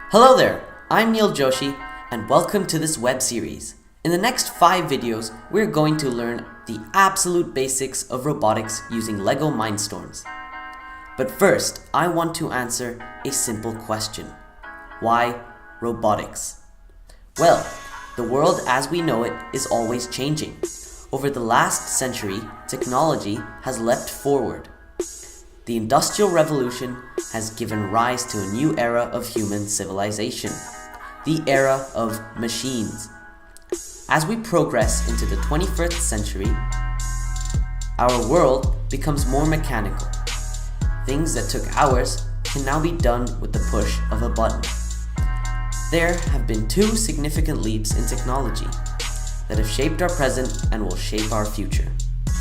Hello there, I'm Neil Joshi and welcome to this web series. In the next 5 videos, we're going to learn the absolute basics of robotics using Lego MINDSTORMs. But first, I want to answer a simple question. Why robotics? Well, the world as we know it is always changing. Over the last century, technology has leapt forward. The Industrial Revolution has given rise to a new era of human civilization, the era of machines. As we progress into the 21st century, our world becomes more mechanical. Things that took hours can now be done with the push of a button. There have been 2 significant leaps in technology that have shaped our present and will shape our future.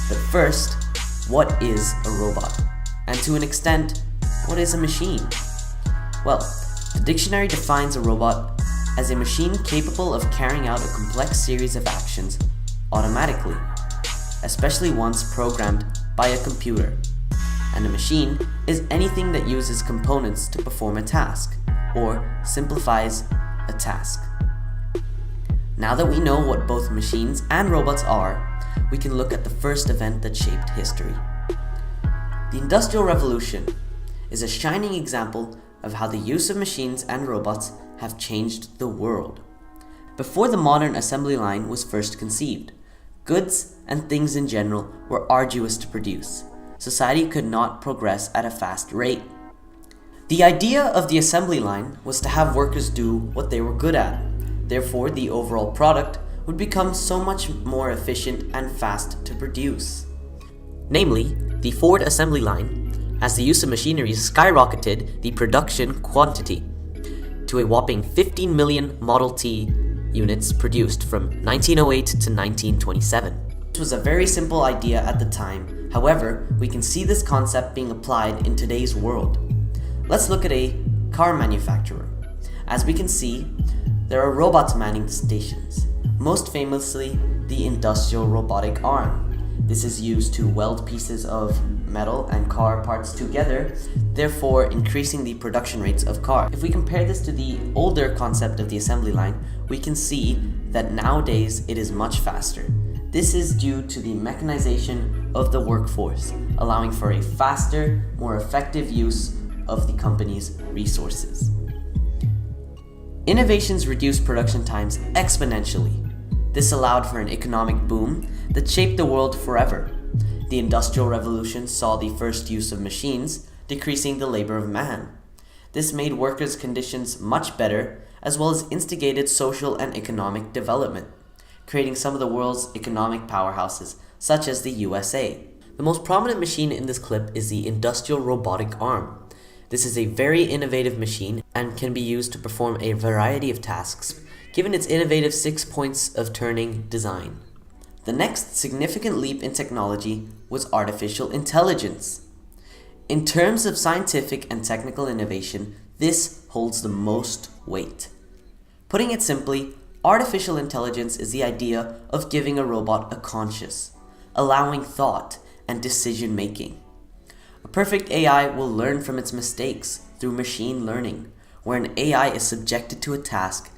But first, what is a robot? And to an extent, what is a machine? Well, the dictionary defines a robot as a machine capable of carrying out a complex series of actions automatically, especially once programmed by a computer. And a machine is anything that uses components to perform a task, or simplifies a task. Now that we know what both machines and robots are, we can look at the first event that shaped history. The Industrial Revolution is a shining example of how the use of machines and robots have changed the world. Before the modern assembly line was first conceived, goods and things in general were arduous to produce. Society could not progress at a fast rate. The idea of the assembly line was to have workers do what they were good at. Therefore, the overall product would become so much more efficient and fast to produce. Namely, the Ford assembly line, as the use of machinery skyrocketed the production quantity to a whopping 15 million Model T units produced from 1908 to 1927. This was a very simple idea at the time. However, we can see this concept being applied in today's world. Let's look at a car manufacturer. As we can see, there are robots manning the stations, most famously the industrial robotic arm. This is used to weld pieces of metal and car parts together, therefore increasing the production rates of cars. If we compare this to the older concept of the assembly line, we can see that nowadays it is much faster. This is due to the mechanization of the workforce, allowing for a faster, more effective use of the company's resources. Innovations reduced production times exponentially. This allowed for an economic boom that shaped the world forever. The Industrial Revolution saw the first use of machines, decreasing the labor of man. This made workers' conditions much better, as well as instigated social and economic development, creating some of the world's economic powerhouses, such as the USA. The most prominent machine in this clip is the industrial robotic arm. This is a very innovative machine and can be used to perform a variety of tasks, given its innovative 6 points of turning design. The next significant leap in technology was artificial intelligence. In terms of scientific and technical innovation, this holds the most weight. Putting it simply, artificial intelligence is the idea of giving a robot a conscience, allowing thought and decision making. A perfect AI will learn from its mistakes through machine learning, where an AI is subjected to a task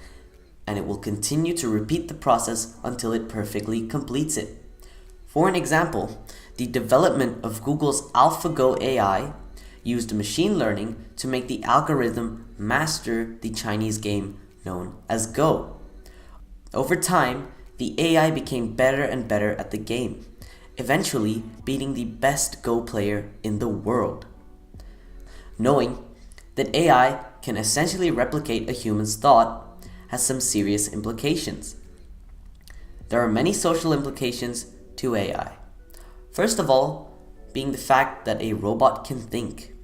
and it will continue to repeat the process until it perfectly completes it. For an example, the development of Google's AlphaGo AI used machine learning to make the algorithm master the Chinese game known as Go. Over time, the AI became better and better at the game, eventually beating the best Go player in the world. Knowing that AI can essentially replicate a human's thought has some serious implications. There are many social implications to AI. First of all, being the fact that a robot can think.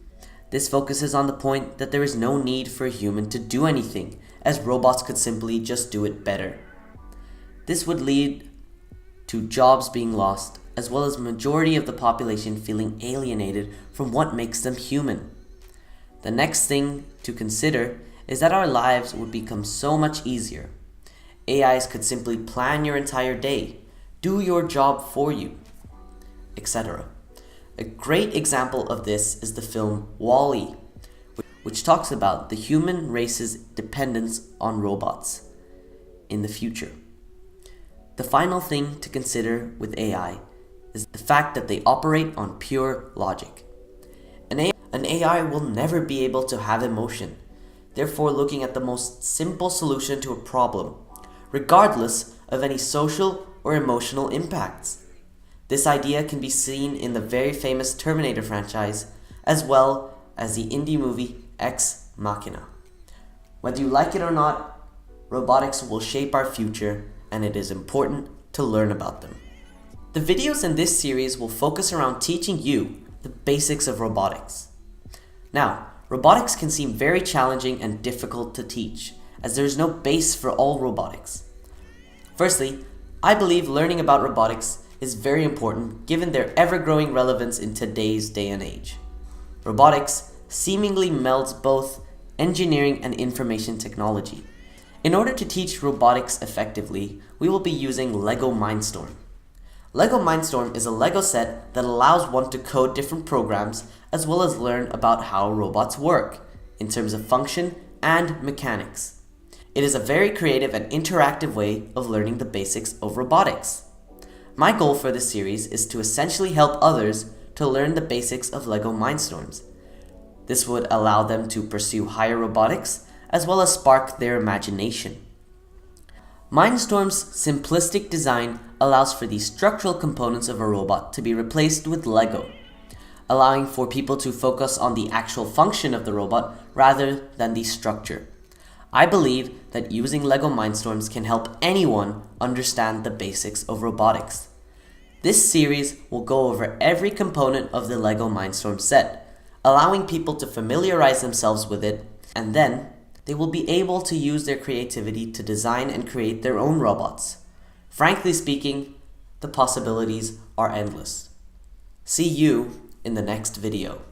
This focuses on the point that there is no need for a human to do anything, as robots could simply just do it better. This would lead to jobs being lost, as well as the majority of the population feeling alienated from what makes them human. The next thing to consider is that our lives would become so much easier. AIs could simply plan your entire day, do your job for you, etc. A great example of this is the film WALL-E, which talks about the human race's dependence on robots in the future. The final thing to consider with AI is the fact that they operate on pure logic. An AI will never be able to have emotion, therefore looking at the most simple solution to a problem, regardless of any social or emotional impacts. This idea can be seen in the very famous Terminator franchise, as well as the indie movie Ex Machina. Whether you like it or not, robotics will shape our future, and it is important to learn about them. The videos in this series will focus around teaching you the basics of robotics. Now, robotics can seem very challenging and difficult to teach, as there is no base for all robotics. Firstly, I believe learning about robotics is very important given their ever-growing relevance in today's day and age. Robotics seemingly melds both engineering and information technology. In order to teach robotics effectively, we will be using Lego MINDSTORM. Lego MINDSTORM is a Lego set that allows one to code different programs as well as learn about how robots work in terms of function and mechanics. It is a very creative and interactive way of learning the basics of robotics. My goal for this series is to essentially help others to learn the basics of Lego MINDSTORMs. This would allow them to pursue higher robotics as well as spark their imagination. MINDSTORM's simplistic design allows for the structural components of a robot to be replaced with Lego, allowing for people to focus on the actual function of the robot rather than the structure. I believe that using Lego MINDSTORMs can help anyone understand the basics of robotics. This series will go over every component of the Lego MINDSTORM set, allowing people to familiarize themselves with it, and then they will be able to use their creativity to design and create their own robots. Frankly speaking, the possibilities are endless. See you in the next video.